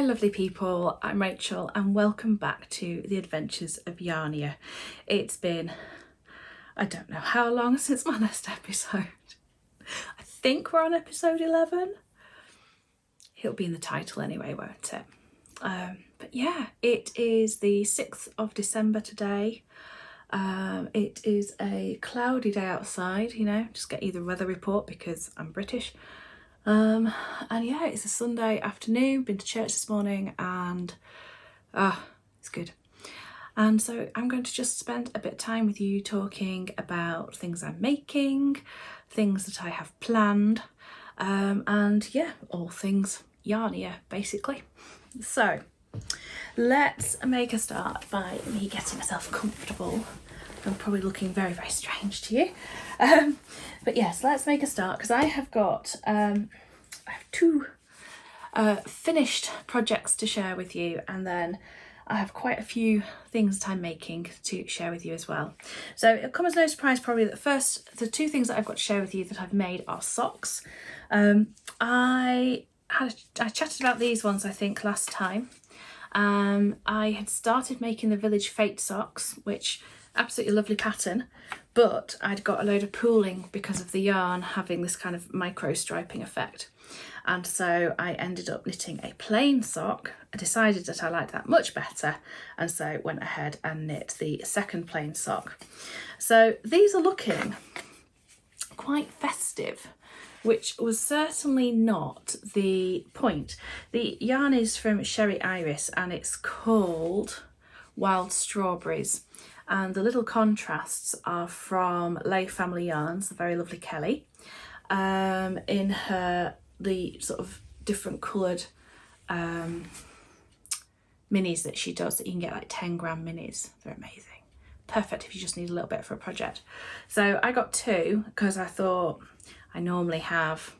lovely people, I'm Rachel and welcome back to the adventures of Yarnia. It's been, I don't know how long since my last episode. I think we're on episode 11. It'll be in the title anyway, won't it? But yeah, it is the 6th of December today. It is a cloudy day outside, you know, just get you the weather report because I'm British. And yeah, it's a Sunday afternoon, been to church this morning and it's good. And so I'm going to just spend a bit of time with you talking about things I'm making, things that I have planned, and yeah, all things Yarnia basically. So let's make a start by me getting myself comfortable. I'm probably looking very, very strange to you. But yes, let's make a start because I have got I have two finished projects to share with you, and then I have quite a few things that I'm making to share with you as well. So it'll come as no surprise probably that first, the two things that I've got to share with you that I've made are socks. I chatted about these ones I think last time. I had started making the Village Fate socks, which absolutely lovely pattern, but I'd got a load of pooling because of the yarn having this kind of micro striping effect, and so I ended up knitting a plain sock. I decided that I liked that much better, and so went ahead and knit the second plain sock. So these are looking quite festive, which was certainly not the point. The yarn is from Sherry Iris and it's called Wild Strawberries. And the little contrasts are from Lay Family Yarns, the very lovely Kelly, in the sort of different coloured minis that she does that you can get, like 10-gram minis. They're amazing. Perfect if you just need a little bit for a project. So I got two because I thought I normally have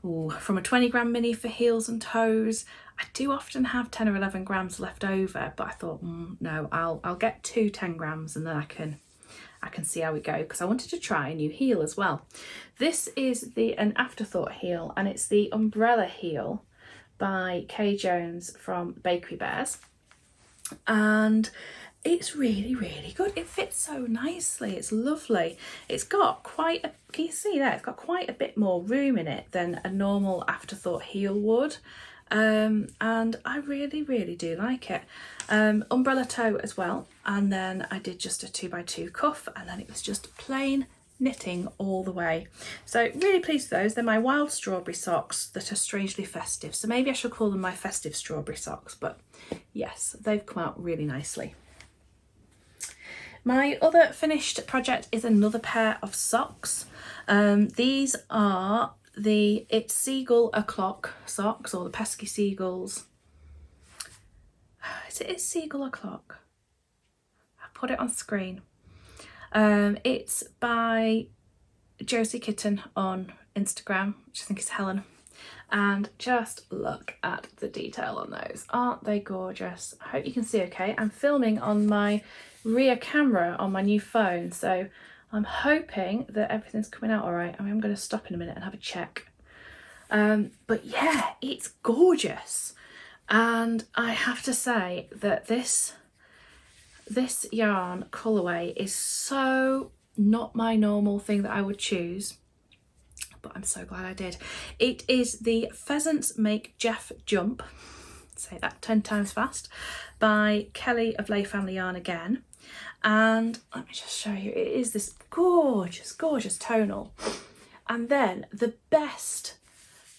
from a 20-gram mini for heels and toes. I do often have 10 or 11 grams left over, but I thought no, I'll get two 10 grams and then I can see how we go, because I wanted to try a new heel as well. This is an afterthought heel, and it's the umbrella heel by Kay Jones from Bakery Bears, and it's really, really good. It fits so nicely. It's lovely. It's got quite a, can you see that? It's got quite a bit more room in it than a normal afterthought heel would. And I really, really do like it. Umbrella toe as well. And then I did just a 2x2 cuff, and then it was just plain knitting all the way. So really pleased with those. They're my wild strawberry socks that are strangely festive. So maybe I should call them my festive strawberry socks, but yes, they've come out really nicely. My other finished project is another pair of socks. These are it's Seagull o'clock socks, or the pesky seagulls. Is it Seagull o'clock? I'll put it on screen. It's by Josie Kitten on Instagram, which I think is Helen. And just look at the detail on those. Aren't they gorgeous? I hope you can see okay. I'm filming on my rear camera on my new phone, so I'm hoping that everything's coming out all right. I mean, I'm going to stop in a minute and have a check. But yeah, it's gorgeous. And I have to say that this yarn colourway is so not my normal thing that I would choose, but I'm so glad I did. It is the Pheasants Make Jeff Jump, say that 10 times fast, by Kelly of Lay Family Yarn again. And let me just show you, it is this gorgeous, gorgeous tonal. And then the best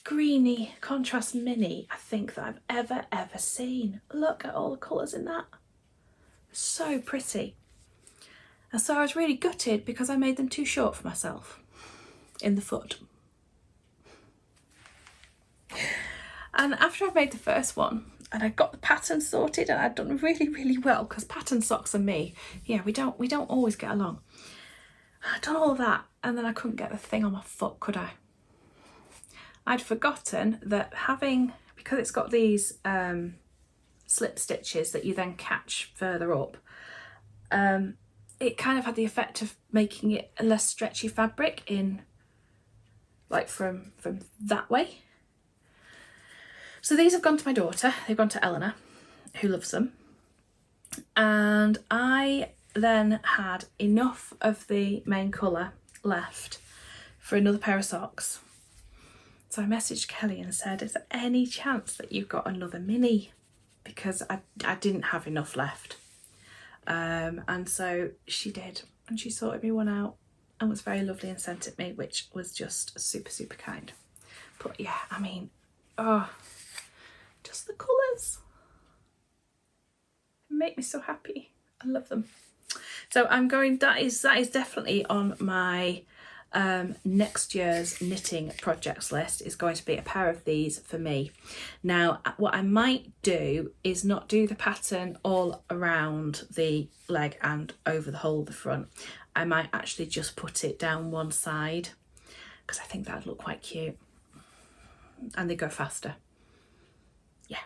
greeny contrast mini I think that I've ever seen. Look at all the colours in that. So pretty. And so I was really gutted because I made them too short for myself in the foot. And after I've made the first one and I got the pattern sorted and I'd done really, really well, because pattern socks and me, yeah, we don't always get along. I'd done all of that and then I couldn't get the thing on my foot, could I? I'd forgotten that because it's got these slip stitches that you then catch further up, it kind of had the effect of making it a less stretchy fabric in, like from that way. So these have gone to my daughter, they've gone to Eleanor, who loves them. And I then had enough of the main colour left for another pair of socks. So I messaged Kelly and said, is there any chance that you've got another mini? Because I didn't have enough left. And so she did, and she sorted me one out and was very lovely and sent it me, which was just super, super kind. But yeah, I mean, oh, just the colours make me so happy. I love them. So I'm going, that is definitely on my next year's knitting projects list, is going to be a pair of these for me. Now what I might do is not do the pattern all around the leg and over the whole of the front. I might actually just put it down one side, because I think that'd look quite cute and they go faster. Yeah,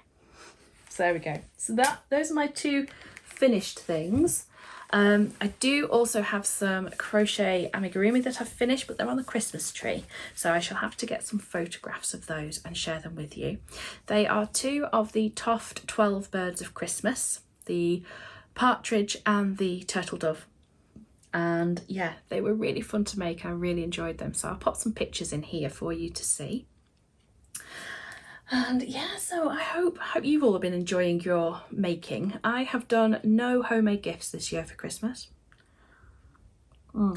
so there we go. So those are my two finished things. I do also have some crochet amigurumi that I've finished, but they're on the Christmas tree, so I shall have to get some photographs of those and share them with you. They are two of the Toft 12 Birds of Christmas, the partridge and the turtle dove, and yeah, they were really fun to make. I really enjoyed them, so I'll pop some pictures in here for you to see. And yeah, so I hope you've all been enjoying your making. I have done no homemade gifts this year for Christmas. I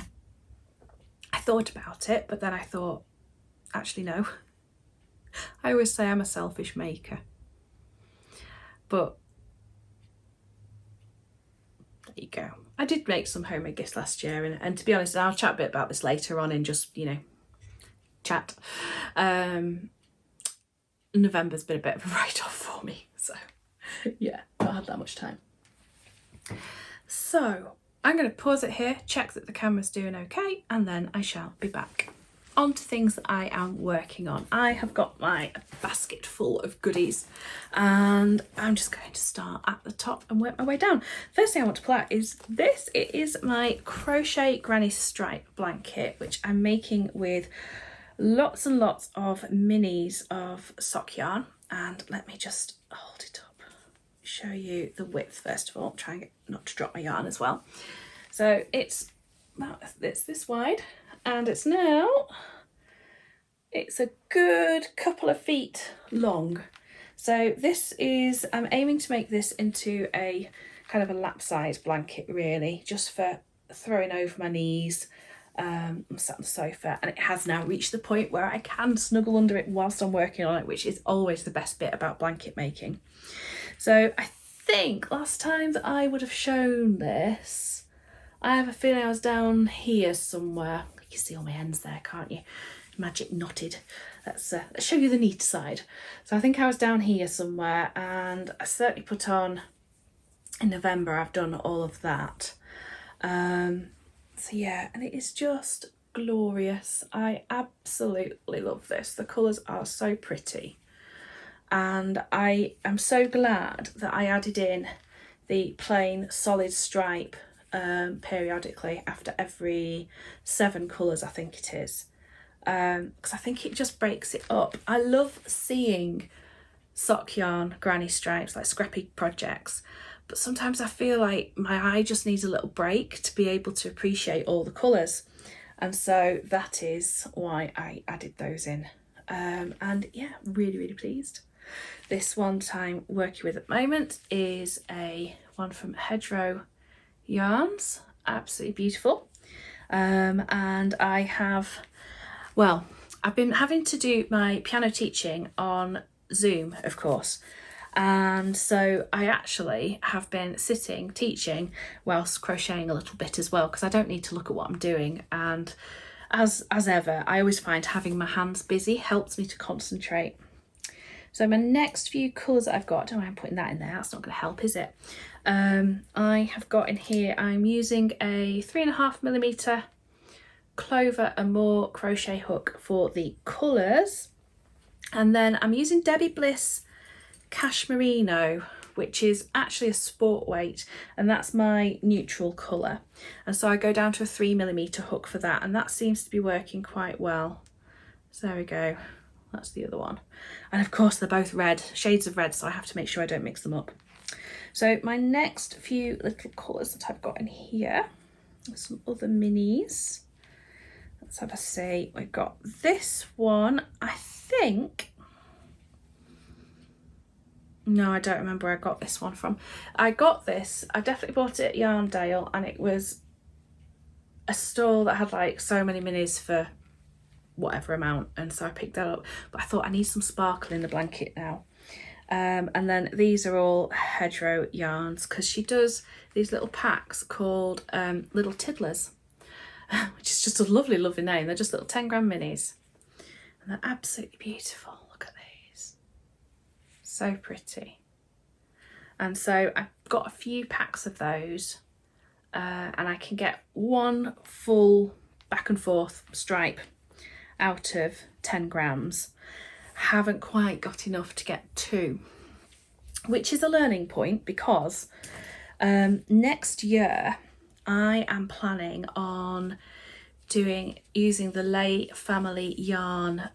thought about it, but then I thought, actually no. I always say I'm a selfish maker. But there you go. I did make some homemade gifts last year, and to be honest, I'll chat a bit about this later on in just, you know, chat. November's been a bit of a write-off for me, so yeah, not had that much time. So I'm going to pause it here, check that the camera's doing okay, and then I shall be back. On to things that I am working on. I have got my basket full of goodies, and I'm just going to start at the top and work my way down. First thing I want to pull out is this. It is my crochet granny stripe blanket, which I'm making with lots and lots of minis of sock yarn. And let me just hold it up, show you the width first of all, try and get not to drop my yarn as well. So it's this wide, and it's a good couple of feet long. So this is, I'm aiming to make this into a kind of a lap size blanket, really, just for throwing over my knees. I'm sat on the sofa, and it has now reached the point where I can snuggle under it whilst I'm working on it, which is always the best bit about blanket making. So I think last time that I would have shown this, I have a feeling I was down here somewhere. You can see all my ends there, can't you? Magic knotted. Let's show you the neat side. So I think I was down here somewhere, and I certainly put on, in November I've done all of that. So yeah, and it is just glorious. I absolutely love this. The colours are so pretty, and I am so glad that I added in the plain solid stripe periodically after every 7 colours, I think it is, because I think it just breaks it up. I love seeing sock yarn granny stripes, like scrappy projects, but sometimes I feel like my eye just needs a little break to be able to appreciate all the colours, and so that is why I added those in. And yeah, really pleased. This one that I'm working with at the moment is a one from Hedgerow Yarns, absolutely beautiful. And I have, well, I've been having to do my piano teaching on Zoom, of course, and so I actually have been sitting teaching whilst crocheting a little bit as well, because I don't need to look at what I'm doing, and as ever I always find having my hands busy helps me to concentrate. So my next few colours that I've got, don't know why I'm putting that in there, that's not going to help, is it? I have got in here, I'm using a 3.5mm Clover and More crochet hook for the colours, and then I'm using Debbie Bliss Cashmerino, which is actually a sport weight, and that's my neutral colour, and so I go down to a 3mm hook for that, and that seems to be working quite well. So there we go, That's the other one. And of course they're both red, shades of red, so I have to make sure I don't mix them up. So my next few little colours that I've got in here are some other minis. Let's have a see. We've got this one, I think. No, I don't remember where I got this one from. I got this, I definitely bought it at Yarndale, and it was a store that had like so many minis for whatever amount, and so I picked that up. But I thought I need some sparkle in the blanket now. And then these are all Hedgerow yarns, because she does these little packs called Little Tiddlers, which is just a lovely, lovely name. They're just little 10-gram minis, and they're absolutely beautiful. Look at these, so pretty. And so I've got a few packs of those, and I can get one full back and forth stripe out of 10 grams. Haven't quite got enough to get 2, which is a learning point, because next year I am planning on using the Lay family yarn.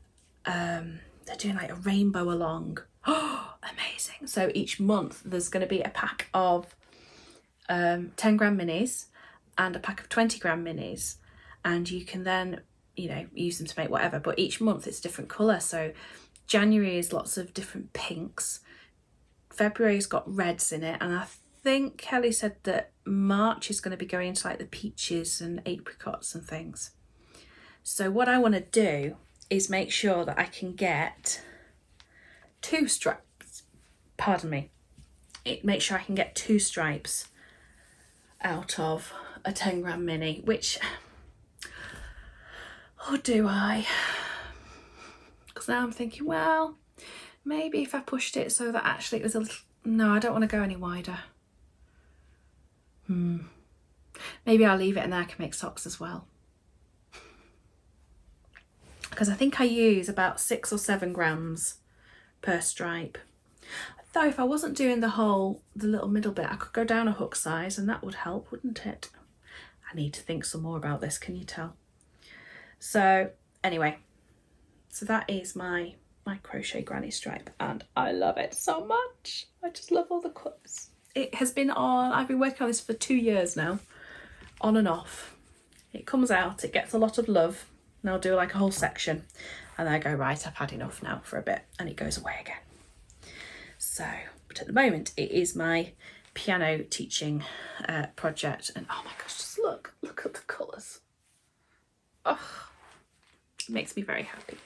They're doing like a rainbow along. Oh, amazing. So each month there's going to be a pack of 10-gram minis and a pack of 20-gram minis, and you can then, you know, use them to make whatever, but each month it's different colour. So January is lots of different pinks, February's got reds in it, and I think Kelly said that March is going to be going into like the peaches and apricots and things. So what I want to do is make sure that I can get 2 stripes, pardon me, make sure I can get 2 stripes out of a 10-gram mini, which, or do I? Because now I'm thinking, well, maybe if I pushed it so that actually it was a little, no, I don't want to go any wider. Maybe I'll leave it and then I can make socks as well. Because I think I use about 6 or 7 grams per stripe. Though if I wasn't doing the little middle bit, I could go down a hook size and that would help, wouldn't it? I need to think some more about this, can you tell? So anyway, so that is my crochet granny stripe, and I love it so much. I just love all the colours. It has been on, I've been working on this for 2 years now, on and off. It comes out, it gets a lot of love, and I'll do like a whole section, and then I go, right, I've had enough now for a bit, and it goes away again. So, but at the moment it is my piano teaching project, and oh my gosh, just look at the colours. Oh, it makes me very happy.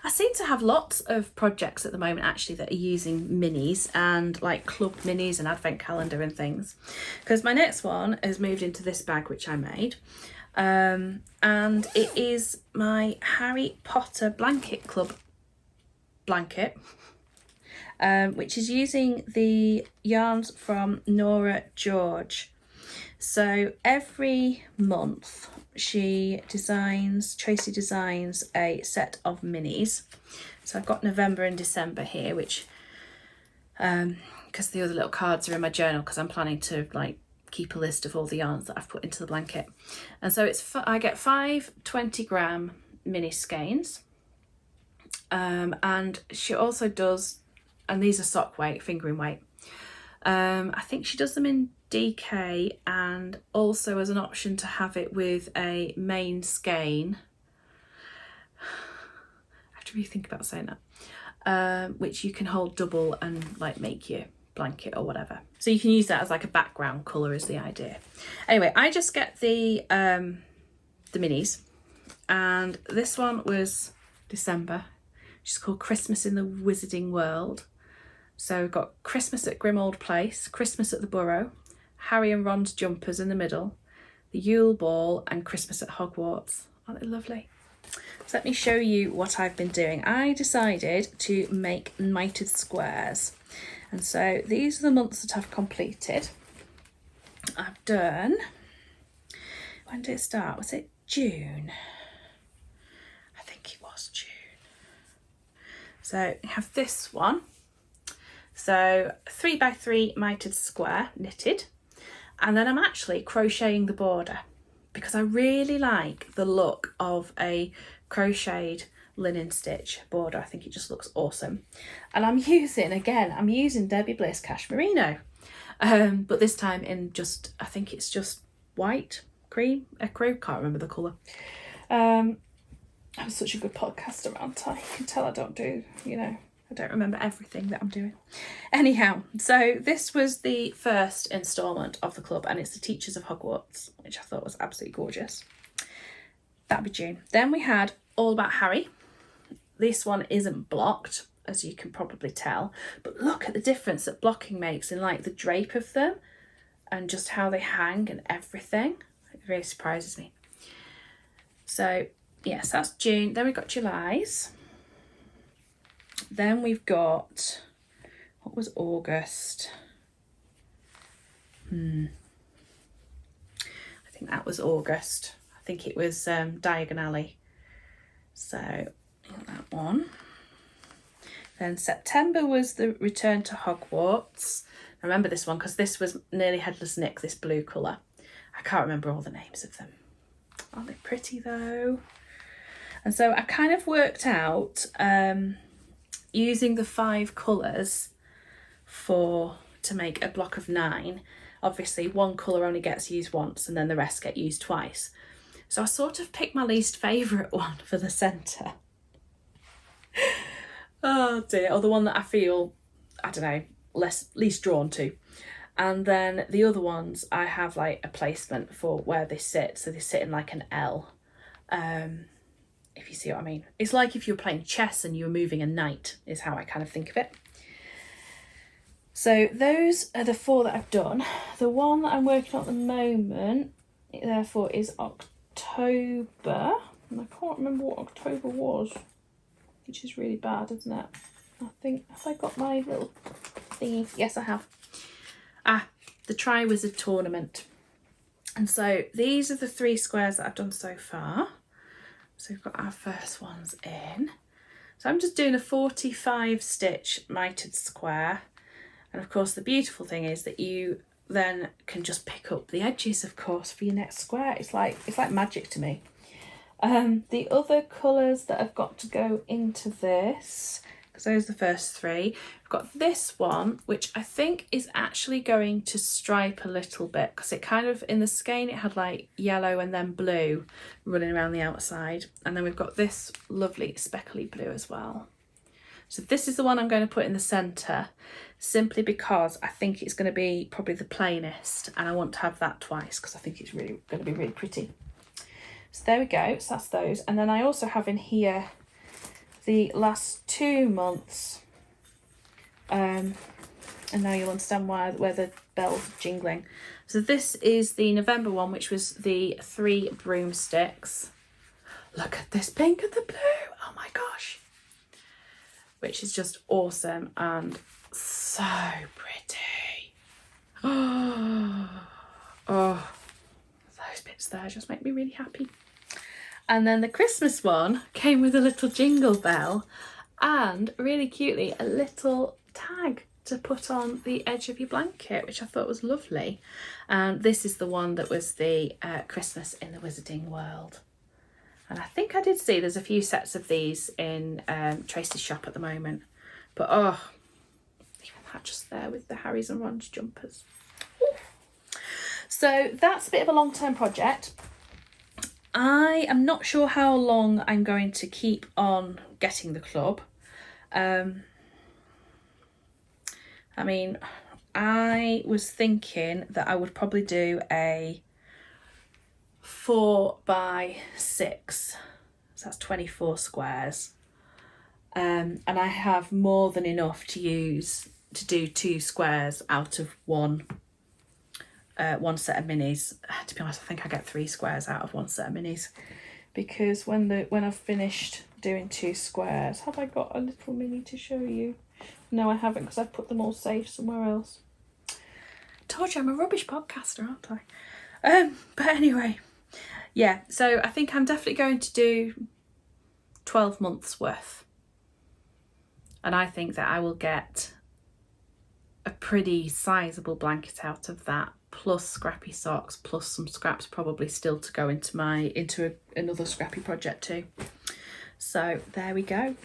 I seem to have lots of projects at the moment actually that are using minis, and like club minis and advent calendar and things, because my next one has moved into this bag which I made, and it is my Harry Potter blanket club blanket, which is using the yarns from Nora George. So every month Tracy designs a set of minis. So I've got November and December here, which because the other little cards are in my journal, because I'm planning to like keep a list of all the yarns that I've put into the blanket. And so I get 5 20-gram mini skeins, and she also does, and these are sock weight, fingering weight. I think she does them in DK, and also as an option to have it with a main skein. I have to really think about saying that. Which you can hold double and like make your blanket or whatever. So you can use that as like a background colour is the idea. Anyway, I just get the minis, and this one was December. She's called Christmas in the Wizarding World. So we've got Christmas at Grimmauld Place, Christmas at the Burrow, Harry and Ron's jumpers in the middle, the Yule Ball, and Christmas at Hogwarts. Aren't they lovely? So let me show you what I've been doing. I decided to make mitered squares. And so these are the months that I've completed. I've done, when did it start? Was it June? I think it was June. So you have this one. So 3x3 mitered square knitted, and then I'm actually crocheting the border because I really like the look of a crocheted linen stitch border. I think it just looks awesome. And I'm using Debbie Bliss Cashmerino, but this time in just, I think it's just white, cream, ecru, can't remember the colour. I'm such a good podcaster, aren't I? You can tell I don't do, I don't remember everything that I'm doing. Anyhow, so this was the first instalment of the club, and it's the Teachers of Hogwarts, which I thought was absolutely gorgeous. That'd be June. Then we had All About Harry. This one isn't blocked, as you can probably tell, but look at the difference that blocking makes in like the drape of them and just how they hang and everything. It really surprises me. So yes, that's June. Then we've got July's. Then we've got, what was August? I think that was August. I think it was Diagonally. So that one. Then September was the Return to Hogwarts. I remember this one because this was Nearly Headless Nick, this blue colour. I can't remember all the names of them. Aren't they pretty though? And so I kind of worked out using the 5 colours to make a block of 9. Obviously one colour only gets used once and then the rest get used twice. So I sort of picked my least favourite one for the centre. Oh dear, or the one that I feel, I don't know, least drawn to. And then the other ones I have like a placement for where they sit. So they sit in like an L. If you see what I mean. It's like if you're playing chess and you're moving a knight, is how I kind of think of it. So those are the 4 that I've done. The one that I'm working on at the moment, therefore, is October. And I can't remember what October was, which is really bad, isn't it? I think, have I got my little thingy? Yes, I have. The Triwizard Tournament. And so these are the 3 squares that I've done so far. So we've got our first ones in. So I'm just doing a 45 stitch mitered square. And of course the beautiful thing is that you then can just pick up the edges, of course, for your next square. It's like magic to me. The other colours that I've got to go into this, because those are the first 3. I've got this one, which I think is actually going to stripe a little bit, because it kind of, in the skein, it had like yellow and then blue running around the outside. And then we've got this lovely speckly blue as well. So this is the one I'm going to put in the centre, simply because I think it's going to be probably the plainest, and I want to have that twice because I think it's really going to be really pretty. So there we go, so that's those. And then I also have in here the last 2 months, and now you'll understand where the bells are jingling. So this is the November one, which was the 3 broomsticks. Look at this pink and the blue, oh my gosh. Which is just awesome and so pretty. Oh, those bits there just make me really happy. And then the Christmas one came with a little jingle bell and really cutely a little tag to put on the edge of your blanket, which I thought was lovely. And this is the one that was the Christmas in the Wizarding World. And I think I did see there's a few sets of these in Tracy's shop at the moment. But oh, even that just there with the Harry's and Ron's jumpers. Ooh. So that's a bit of a long-term project. I am not sure how long I'm going to keep on getting the club. I mean, I was thinking that I would probably do a 4x6, so that's 24 squares, and I have more than enough to use to do 2 squares out of one set of minis. To be honest, I think I get 3 squares out of 1 set of minis, because when I've finished doing 2 squares, have I got a little mini to show you? No, I haven't, because I've put them all safe somewhere else. Told you I'm a rubbish podcaster, aren't I? But anyway, yeah, so I think I'm definitely going to do 12 months worth. And I think that I will get a pretty sizable blanket out of that, plus scrappy socks, plus some scraps probably still to go into another scrappy project too. So there we go.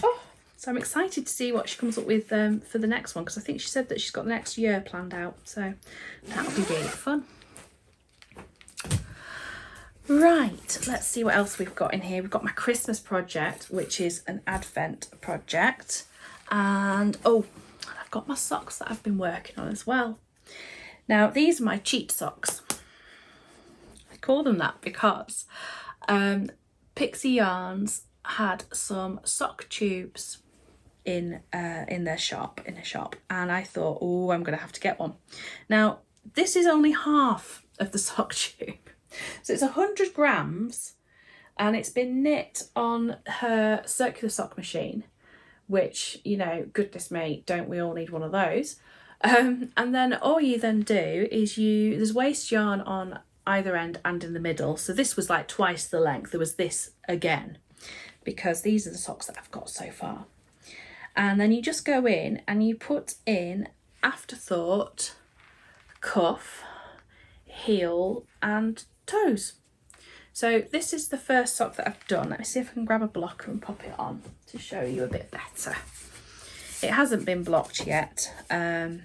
Oh, so I'm excited to see what she comes up with for the next one, because I think she said that she's got the next year planned out, so that'll be really fun. Right, let's see what else we've got in here. We've got my Christmas project, which is an advent project, and oh, I've got my socks that I've been working on as well. Now these are my cheat socks. I call them that because Pixie Yarns had some sock tubes in their shop, and I thought, oh, I'm gonna have to get one. Now this is only half of the sock tube, so it's 100 grams, and it's been knit on her circular sock machine, which, you know, goodness me, don't we all need one of those? And then all you then do is there's waste yarn on either end and in the middle, so this was like twice the length. There was this again, because these are the socks that I've got so far. And then you just go in and you put in afterthought, cuff, heel and toes. So this is the first sock that I've done. Let me see if I can grab a blocker and pop it on to show you a bit better. It hasn't been blocked yet. And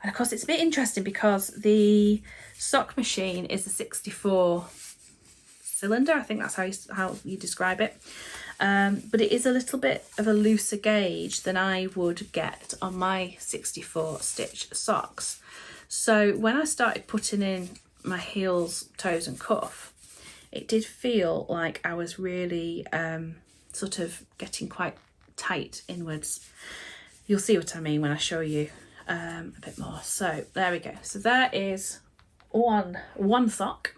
of course it's a bit interesting because the sock machine is a 64 cylinder. I think that's how you describe it. But it is a little bit of a looser gauge than I would get on my 64 stitch socks. So when I started putting in my heels, toes and cuff, it did feel like I was really sort of getting quite tight inwards. You'll see what I mean when I show you a bit more. So there we go. So there is one sock.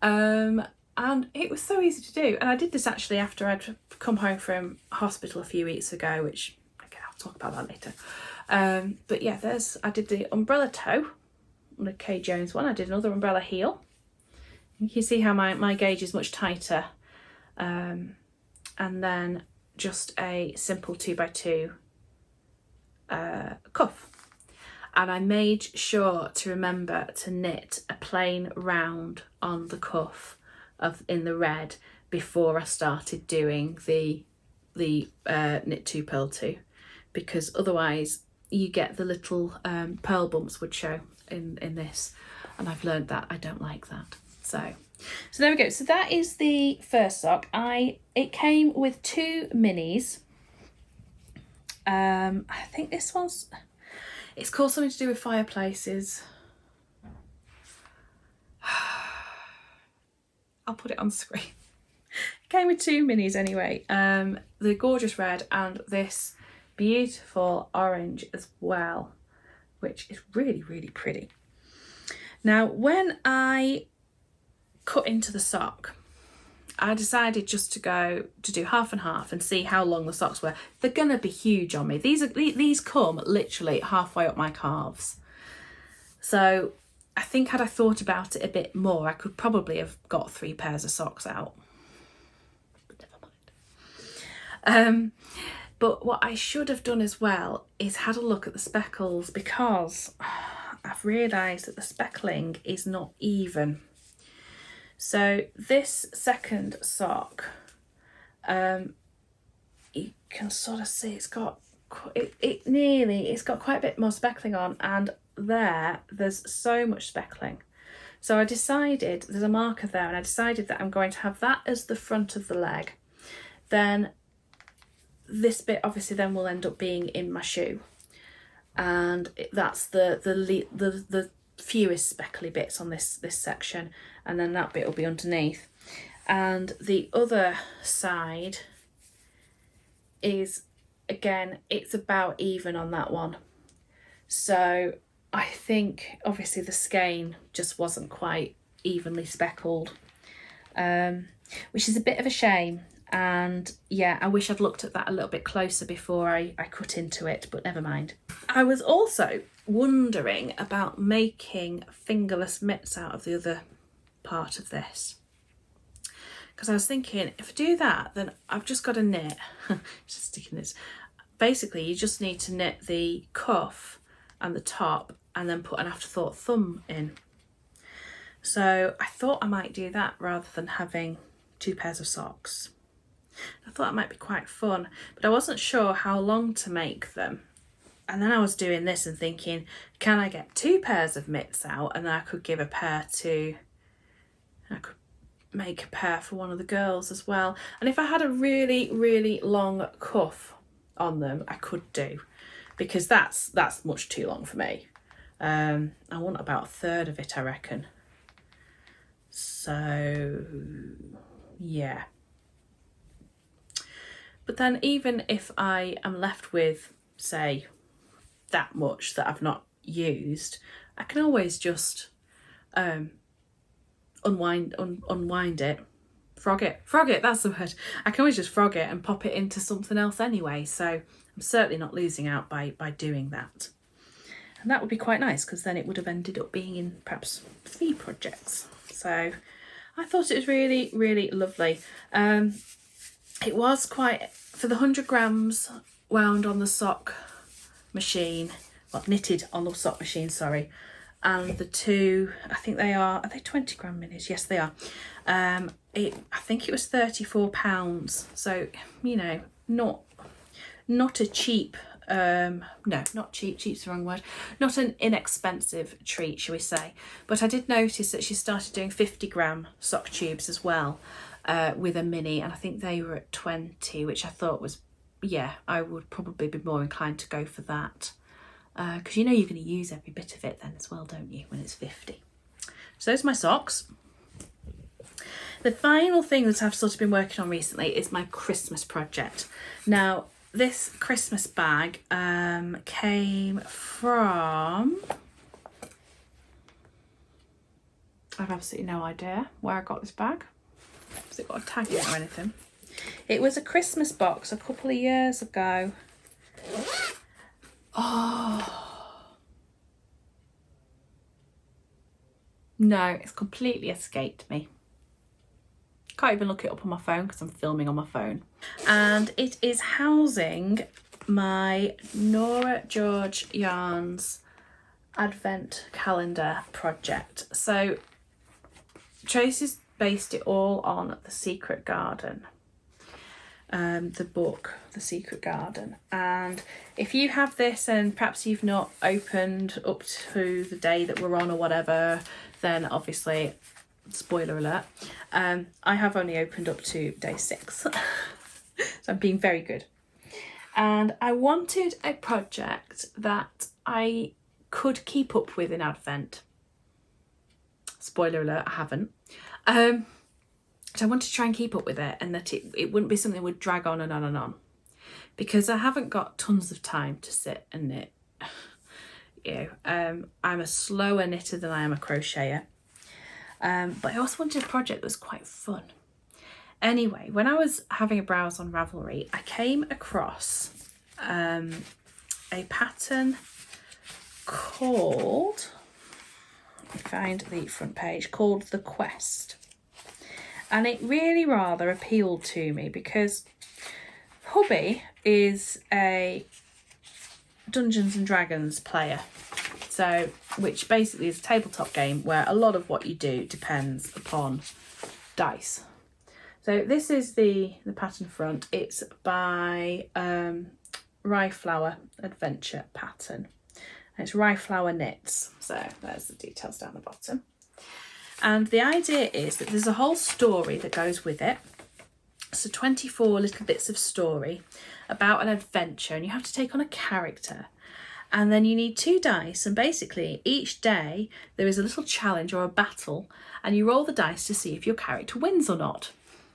And it was so easy to do. And I did this actually after I'd come home from hospital a few weeks ago, which, okay, I'll talk about that later. But yeah, I did the umbrella toe, the Kay Jones one. I did another umbrella heel. You can see how my gauge is much tighter. And then just a simple 2x2 cuff. And I made sure to remember to knit a plain round on the cuff in the red before I started doing the knit 2 purl 2, because otherwise you get the little pearl bumps would show in this, and I've learned that I don't like that. So there we go. So that is the first sock. It came with 2 minis. I think this one's, it's called something to do with fireplaces. I'll put it on screen. It came with 2 minis anyway. The gorgeous red and this beautiful orange as well, which is really, really pretty. Now, when I cut into the sock, I decided just to do half and half and see how long the socks were. They're gonna be huge on me. These come literally halfway up my calves. So I think had I thought about it a bit more, I could probably have got 3 pairs of socks out. But never mind. But what I should have done as well is had a look at the speckles, because I've realised that the speckling is not even. So this second sock, you can sort of see it's got it's got quite a bit more speckling on, and there's so much speckling. So I decided, there's a marker there, and I decided that I'm going to have that as the front of the leg. Then this bit obviously then will end up being in my shoe, and that's the fewest speckly bits on this section, and then that bit will be underneath. And the other side is, again, it's about even on that one. So I think obviously the skein just wasn't quite evenly speckled, which is a bit of a shame. And yeah, I wish I'd looked at that a little bit closer before I cut into it, but never mind. I was also wondering about making fingerless mitts out of the other part of this, because I was thinking, if I do that, then I've just got to knit just sticking this. Basically, you just need to knit the cuff and the top and then put an afterthought thumb in. So I thought I might do that rather than having 2 pairs of socks. I thought that might be quite fun, but I wasn't sure how long to make them. And then I was doing this and thinking, can I get 2 pairs of mitts out, and then I could give a pair to, I could make a pair for one of the girls as well. And if I had a really, really long cuff on them, I could do, because that's much too long for me. I want about a third of it, I reckon. So yeah. But then even if I am left with, say, that much that I've not used, I can always just unwind it, frog it, that's the word. I can always just frog it and pop it into something else anyway, so I'm certainly not losing out by doing that. And that would be quite nice, because then it would have ended up being in perhaps 3 projects. So I thought it was really, really lovely. It was quite, for the 100 grams wound on the sock machine, well, knitted on the sock machine, sorry, and the 2, I think are they 20 gram minis? Yes, they are. I think it was £34, so, you know, not a cheap, no, not cheap, cheap's the wrong word, not an inexpensive treat, shall we say. But I did notice that she started doing 50 gram sock tubes as well, with a mini, and I think they were at 20, which I thought was, yeah, I would probably be more inclined to go for that, because you know you're going to use every bit of it then as well, don't you, when it's 50. So those are my socks. The final thing that I've sort of been working on recently is my Christmas project. Now, this Christmas bag came from, I've absolutely no idea where I got this bag. Has it got a tag in it or anything? It was a Christmas box a couple of years ago. Oh no, it's completely escaped me. Can't even look it up on my phone because I'm filming on my phone. And it is housing my Nora George Yarns Advent Calendar project. So Tracy's based it all on The Secret Garden, the book The Secret Garden. And if you have this and perhaps you've not opened up to the day that we're on or whatever, then obviously, spoiler alert, I have only opened up to day 6. So I'm being very good. And I wanted a project that I could keep up with in Advent. Spoiler alert, I haven't. So I wanted to try and keep up with it, and that it wouldn't be something that would drag on and on and on, because I haven't got tons of time to sit and knit. You know, I'm a slower knitter than I am a crocheter. But I also wanted a project that was quite fun. Anyway, when I was having a browse on Ravelry, I came across a pattern called, let me find the front page, called The Quest. And it really rather appealed to me because hubby is a Dungeons and Dragons player. So, which basically is a tabletop game where a lot of what you do depends upon dice. So this is the pattern front. It's by Rye Flower Adventure Pattern. And it's Rye Flower Knits. So there's the details down the bottom. And the idea is that there's a whole story that goes with it. So 24 little bits of story about an adventure, and you have to take on a character. And then you need 2 dice, and basically each day there is a little challenge or a battle, and you roll the dice to see if your character wins or not.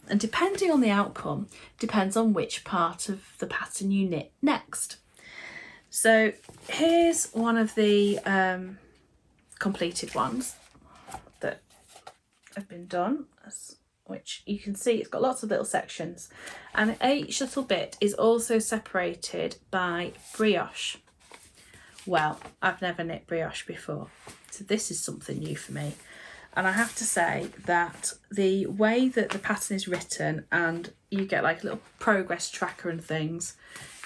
And depending on the outcome, depends on which part of the pattern you knit next. So here's one of the completed ones that have been done, which you can see it's got lots of little sections, and each little bit is also separated by brioche. Well, I've never knit brioche before, so this is something new for me. And I have to say that the way that the pattern is written, and you get like a little progress tracker and things,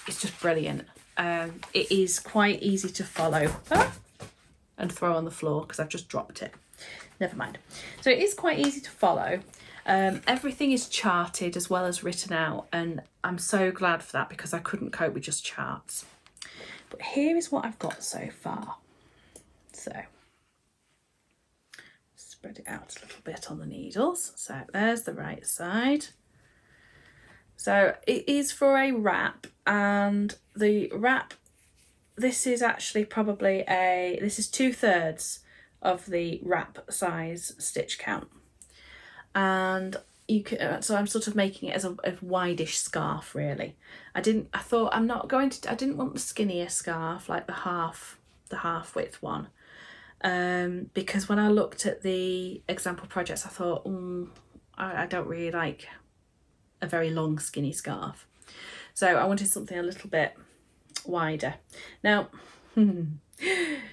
it's just brilliant. It is quite easy to follow. And throw on the floor because I've just dropped it. Never mind. So it is quite easy to follow, Everything is charted as well as written out, and I'm so glad for that because I couldn't cope with just charts. But here is what I've got so far. So spread it out a little bit on the needles. So there's the right side. So it is for a wrap, and the wrap, this is actually probably this is 2/3 of the wrap size stitch count. And you can, so I'm sort of making it as a wide-ish scarf really. I didn't want the skinnier scarf like the half width one. Because when I looked at the example projects, I thought, I don't really like a very long skinny scarf. So I wanted something a little bit wider. Now,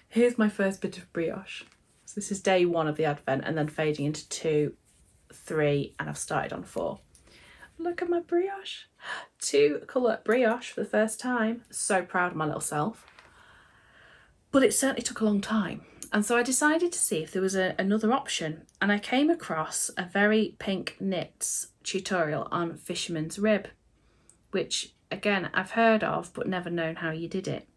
here's my first bit of brioche. So this is day 1 of the advent, and then fading into 2, 3, and I've started on 4. Look at my brioche. 2-colour brioche for the first time. So proud of my little self. But it certainly took a long time. And so I decided to see if there was another option, and I came across a Very Pink Knits tutorial on Fisherman's rib, which again I've heard of but never known how you did it.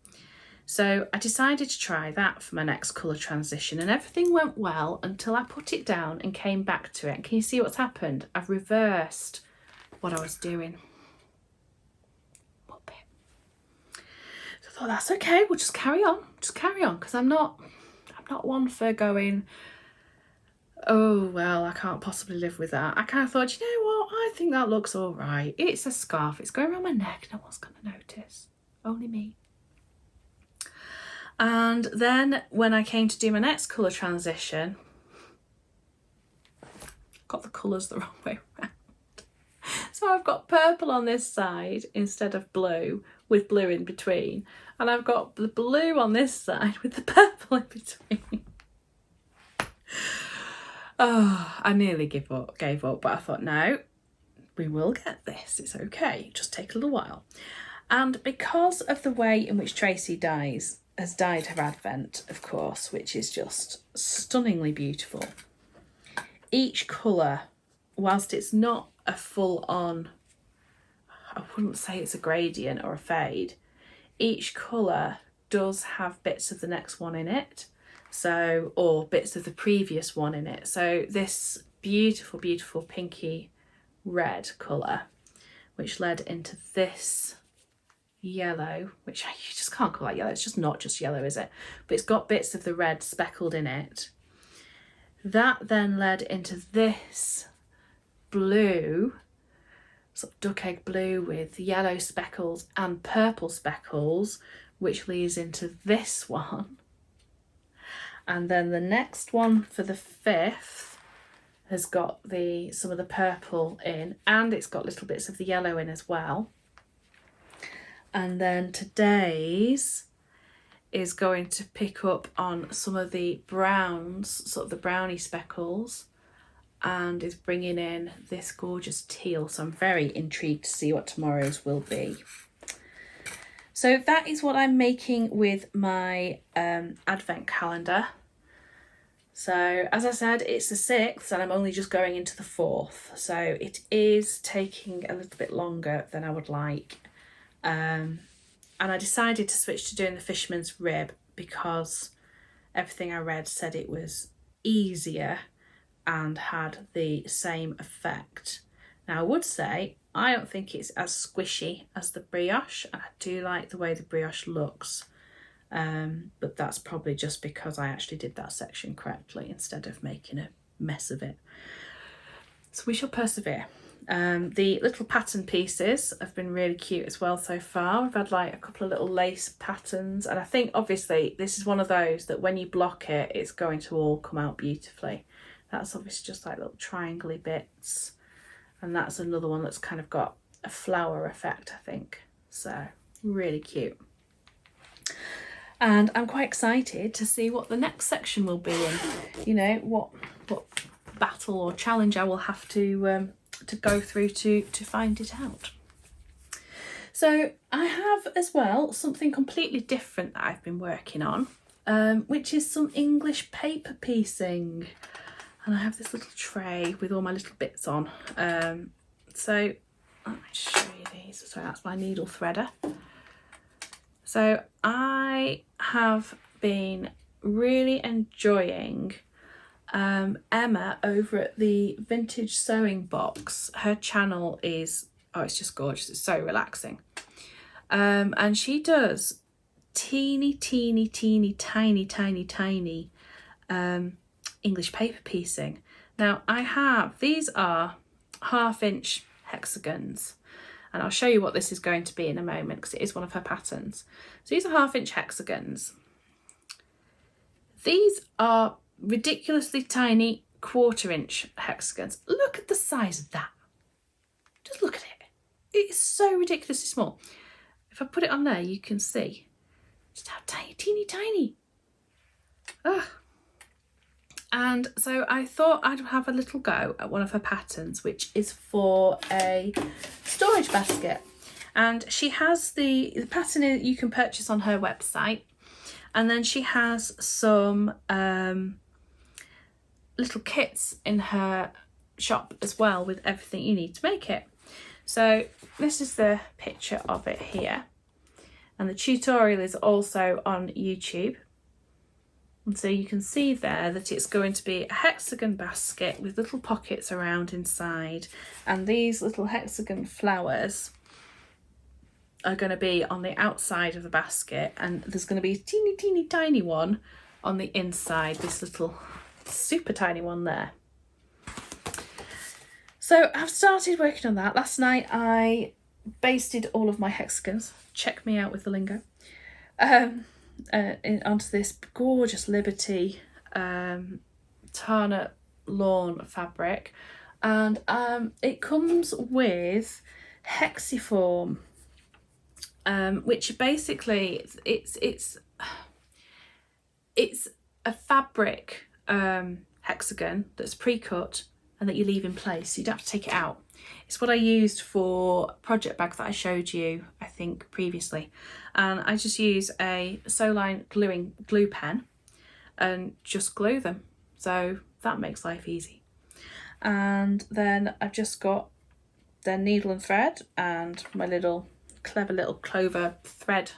So I decided to try that for my next colour transition, and everything went well until I put it down and came back to it. And can you see what's happened? I've reversed what I was doing. So I thought, that's okay, we'll just carry on, because I'm not one for going, oh well, I can't possibly live with that. I kind of thought, you know what, I think that looks all right. It's a scarf, it's going around my neck, no one's going to notice, only me. And then when I came to do my next colour transition, got the colours the wrong way around. So I've got purple on this side instead of blue, with blue in between. And I've got the blue on this side with the purple in between. Oh, I nearly gave up, but I thought, no, we will get this. It's okay, just take a little while. And because of the way in which Tracy has dyed her advent, of course, which is just stunningly beautiful, each colour, whilst it's not a full-on, I wouldn't say it's a gradient or a fade, each colour does have bits of the next one in it, so, or bits of the previous one in it. So this beautiful, beautiful pinky red colour, which led into this yellow, which you just can't call that yellow, it's just not just yellow, is it? But it's got bits of the red speckled in it. That then led into this blue, sort of duck egg blue with yellow speckles and purple speckles, which leads into this one. And then the next one for the 5th has got some of the purple in, and it's got little bits of the yellow in as well. And then today's is going to pick up on some of the browns, sort of the brownie speckles, and is bringing in this gorgeous teal. So I'm very intrigued to see what tomorrow's will be. So that is what I'm making with my advent calendar. So as I said, it's the 6th and I'm only just going into the 4th. So it is taking a little bit longer than I would like. And I decided to switch to doing the Fisherman's rib because everything I read said it was easier and had the same effect. Now I would say I don't think it's as squishy as the brioche, and I do like the way the brioche looks, but that's probably just because I actually did that section correctly instead of making a mess of it. So we shall persevere. The little pattern pieces have been really cute as well so far. We've had like a couple of little lace patterns, and I think obviously this is one of those that when you block it, it's going to all come out beautifully. That's obviously just like little triangle-y bits, and that's another one that's kind of got a flower effect, I think. So really cute. And I'm quite excited to see what the next section will be in. You know, what battle or challenge I will have to go through to find it out. So I have as well something completely different that I've been working on, which is some English paper piecing. And I have this little tray with all my little bits on. So let me show you these. So that's my needle threader. So I have been really enjoying Emma over at the Vintage Sewing Box. Her channel is, oh, it's just gorgeous. It's so relaxing. And she does teeny tiny English paper piecing. Now I have, these are 1/2 inch hexagons, and I'll show you what this is going to be in a moment because it is one of her patterns. So these are 1/2 inch hexagons. These are ridiculously tiny 1/4 inch hexagons. Look at the size of that. Just look at it. It's so ridiculously small. If I put it on there, you can see just how teeny tiny. Ugh. And so I thought I'd have a little go at one of her patterns, which is for a storage basket. And she has the pattern you can purchase on her website. And then she has some little kits in her shop as well with everything you need to make it. So this is the picture of it here. And the tutorial is also on YouTube. And so you can see there that it's going to be a hexagon basket with little pockets around inside. And these little hexagon flowers are going to be on the outside of the basket. And there's going to be a teeny tiny one on the inside, this little super tiny one there. So I've started working on that. Last night I basted all of my hexagons. Check me out with the lingo. Onto this gorgeous Liberty Tarnet lawn fabric, and it comes with Hexiform, which basically it's a fabric hexagon that's pre-cut and that you leave in place, so you don't have to take it out. It's what I used for project bag that I showed you, I think, previously. And I just use a Soline glue pen and just glue them. So that makes life easy. And then I've just got the needle and thread and my little clever little clover thread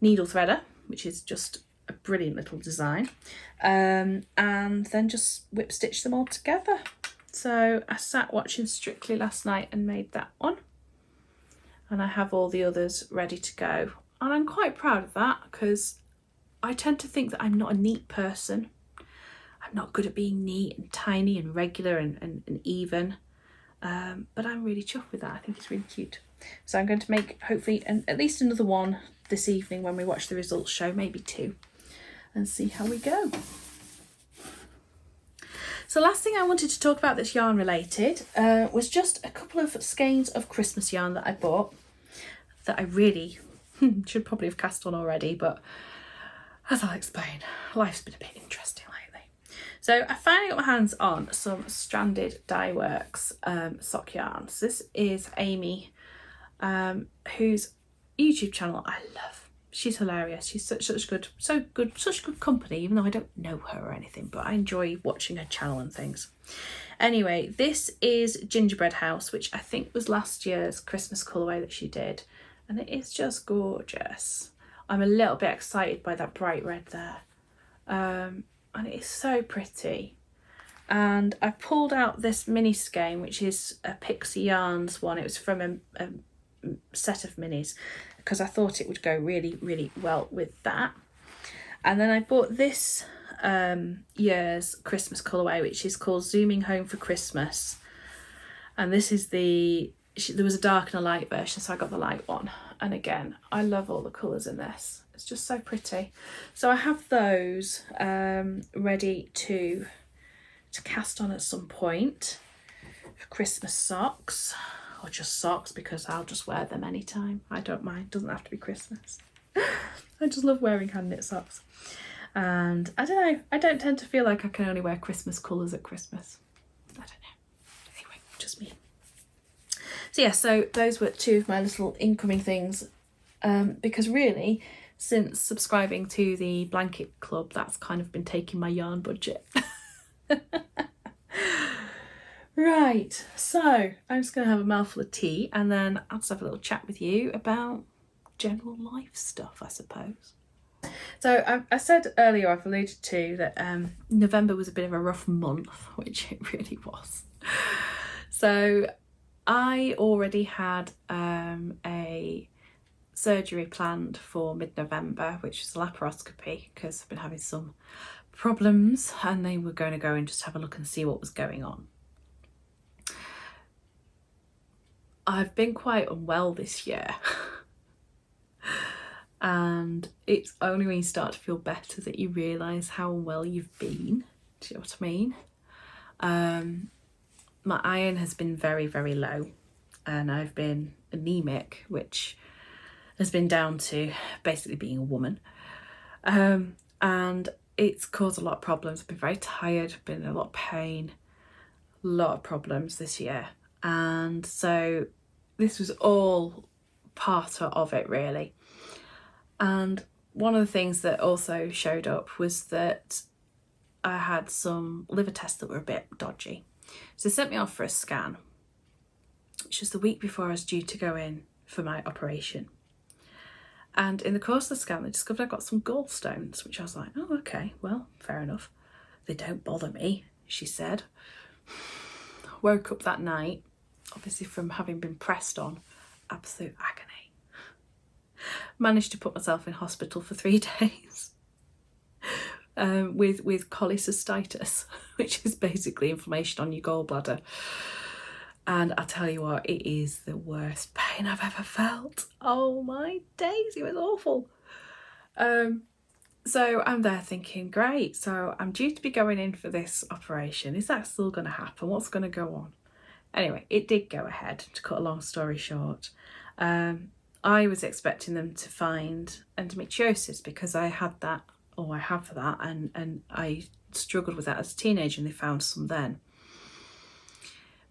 needle threader, which is just a brilliant little design. And then just whip stitch them all together. So I sat watching Strictly last night and made that one. And I have all the others ready to go. And I'm quite proud of that because I tend to think that I'm not a neat person. I'm not good at being neat and tiny and regular and even. But I'm really chuffed with that. I think it's really cute. So I'm going to make hopefully at least another one this evening when we watch the results show, maybe 2, and see how we go. So last thing I wanted to talk about that's yarn related was just a couple of skeins of Christmas yarn that I bought that I really should probably have cast on already, but as I'll explain, life's been a bit interesting lately. So I finally got my hands on some Stranded Dye Works sock yarns. This is Amy, whose YouTube channel I love. She's hilarious. She's such good company, even though I don't know her or anything, but I enjoy watching her channel and things. Anyway, this is Gingerbread House, which I think was last year's Christmas colourway that she did, and it is just gorgeous. I'm a little bit excited by that bright red there, and it is so pretty. And I pulled out this mini skein, which is a Pixie Yarns one. It was from a set of minis, because I thought it would go really well with that. And then I bought this year's Christmas colourway, which is called Zooming Home for Christmas. And this is there was a dark and a light version, so I got the light one. And again, I love all the colours in this. It's just so pretty. So I have those ready to cast on at some point for Christmas socks. Or just socks, because I'll just wear them anytime. I don't mind. Doesn't have to be Christmas. I just love wearing hand knit socks. And I don't know. I don't tend to feel like I can only wear Christmas colours at Christmas. I don't know. Anyway, just me. So yeah, so those were 2 of my little incoming things. Because really, since subscribing to the blanket club, that's kind of been taking my yarn budget. Right, so I'm just going to have a mouthful of tea and then I'll just have a little chat with you about general life stuff, I suppose. So I said earlier, I've alluded to that November was a bit of a rough month, which it really was. So I already had a surgery planned for mid-November, which was a laparoscopy, because I've been having some problems and they were going to go and just have a look and see what was going on. I've been quite unwell this year. And it's only when you start to feel better that you realise how unwell you've been. Do you know what I mean? My iron has been very, very low and I've been anemic, which has been down to basically being a woman. And it's caused a lot of problems. I've been very tired, been in a lot of pain, a lot of problems this year. And so this was all part of it, really. And one of the things that also showed up was that I had some liver tests that were a bit dodgy. So they sent me off for a scan, which was the week before I was due to go in for my operation. And in the course of the scan, they discovered I got some gallstones, which I was like, oh, okay, well, fair enough. They don't bother me, she said. Woke up that night, obviously from having been pressed on, absolute agony. Managed to put myself in hospital for 3 days with cholecystitis, which is basically inflammation on your gallbladder. And I tell you what, it is the worst pain I've ever felt. Oh my days, it was awful. So I'm there thinking, great, so I'm due to be going in for this operation. Is that still going to happen? What's going to go on? Anyway, it did go ahead, to cut a long story short. I was expecting them to find endometriosis because I had that, or I have that, and I struggled with that as a teenager and they found some then.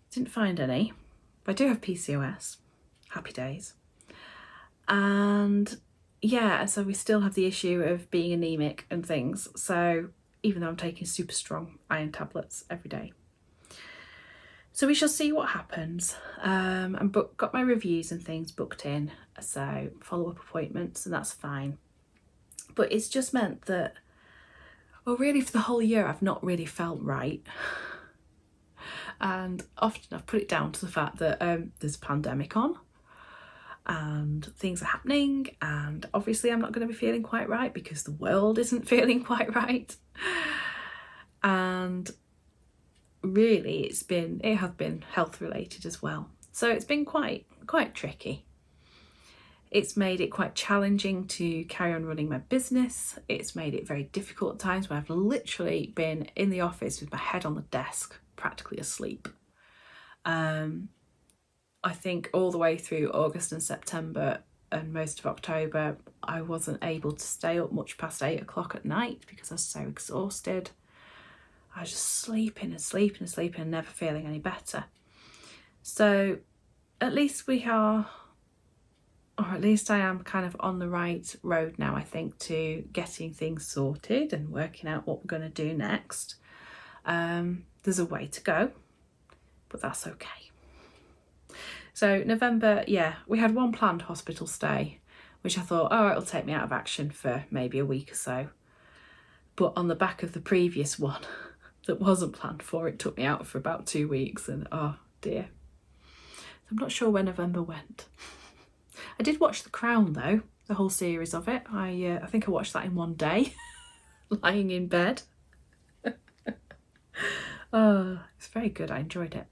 Didn't find any, but I do have PCOS. Happy days. And yeah, so we still have the issue of being anemic and things. So even though I'm taking super strong iron tablets every day. So we shall see what happens. And got my reviews and things booked in, so follow-up appointments, and that's fine. But it's just meant that, well, really for the whole year, I've not really felt right. And often I've put it down to the fact that there's a pandemic on and things are happening, and obviously I'm not going to be feeling quite right because the world isn't feeling quite right. And really it has been health related as well. So it's been quite tricky. It's made it quite challenging to carry on running my business. It's made it very difficult at times where I've literally been in the office with my head on the desk, practically asleep. I think all the way through August and September and most of October, I wasn't able to stay up much past 8 o'clock at night because I was so exhausted. I was just sleeping and never feeling any better. So at least we are, or at least I am kind of on the right road now, I think, to getting things sorted and working out what we're going to do next. There's a way to go, but that's okay. So November, yeah, we had one planned hospital stay, which I thought, oh, it'll take me out of action for maybe a week or so. But on the back of the previous one that wasn't planned for, it took me out for about 2 weeks, and oh dear. I'm not sure where November went. I did watch The Crown though, the whole series of it. I think I watched that in one day, lying in bed. Oh, it's very good, I enjoyed it.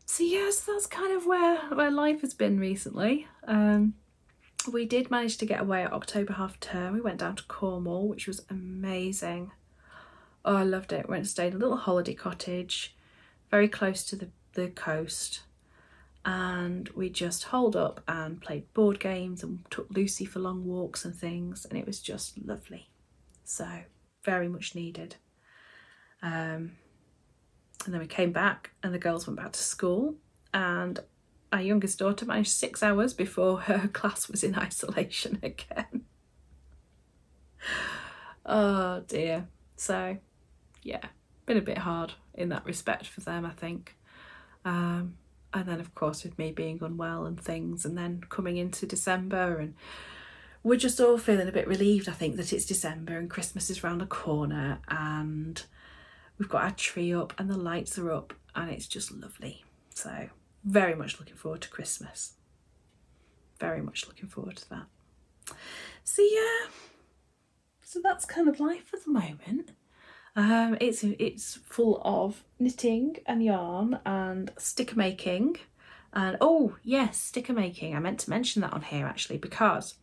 So yes, that's kind of where life has been recently. We did manage to get away at October half term. We went down to Cornwall, which was amazing. Oh, I loved it. Went and stayed in a little holiday cottage, very close to the coast. And we just holed up and played board games and took Lucy for long walks and things. And it was just lovely. So very much needed. And then we came back and the girls went back to school, and our youngest daughter managed 6 hours before her class was in isolation again. Oh dear. So yeah, been a bit hard in that respect for them, I think. And then of course with me being unwell and things, and then coming into December, and we're just all feeling a bit relieved, I think, that it's December and Christmas is round the corner, and we've got our tree up and the lights are up and it's just lovely. So very much looking forward to Christmas. Very much looking forward to that. So yeah, so that's kind of life at the moment. It's full of knitting and yarn and sticker making, and oh yes, sticker making. I meant to mention that on here actually, because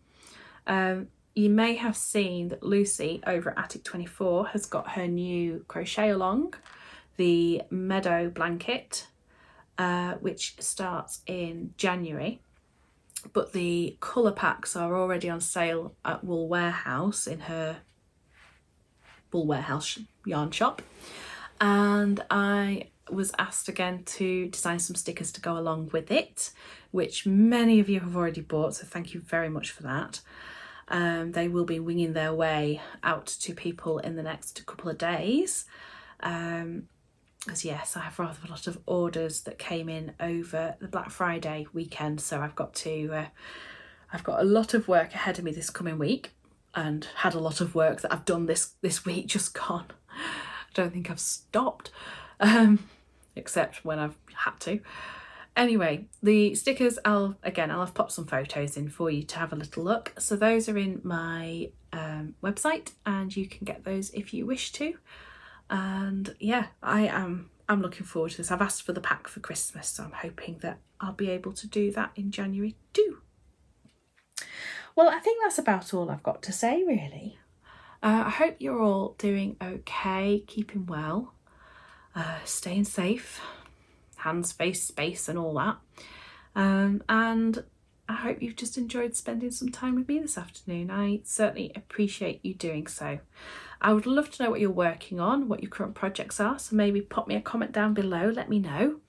you may have seen that Lucy over at Attic 24 has got her new crochet along, the Meadow Blanket, which starts in January. But the colour packs are already on sale at Wool Warehouse, in her Wool Warehouse yarn shop. And I was asked again to design some stickers to go along with it, which many of you have already bought, so thank you very much for that. They will be winging their way out to people in the next couple of days. Because yes, I have rather a lot of orders that came in over the Black Friday weekend, so I've got a lot of work ahead of me this coming week, and had a lot of work that I've done this week just gone. I don't think I've stopped, except when I've had to. Anyway, the stickers, I'll have popped some photos in for you to have a little look. So those are in my website, and you can get those if you wish to. And yeah, I'm looking forward to this. I've asked for the pack for Christmas, so I'm hoping that I'll be able to do that in January too. Well, I think that's about all I've got to say really. I hope you're all doing okay, keeping well, staying safe, hands, face, space and all that. And I hope you've just enjoyed spending some time with me this afternoon. I certainly appreciate you doing so. I would love to know what you're working on, what your current projects are, so maybe pop me a comment down below, let me know.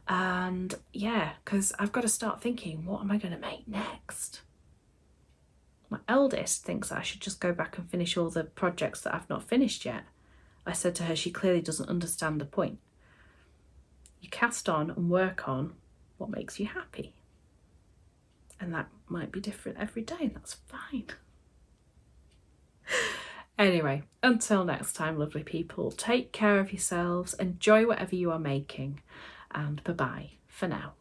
And yeah, because I've got to start thinking, what am I going to make next? My eldest thinks that I should just go back and finish all the projects that I've not finished yet. I said to her, she clearly doesn't understand the point. You cast on and work on what makes you happy. And that might be different every day, and that's fine. Anyway, until next time, lovely people, take care of yourselves, enjoy whatever you are making, and bye-bye for now.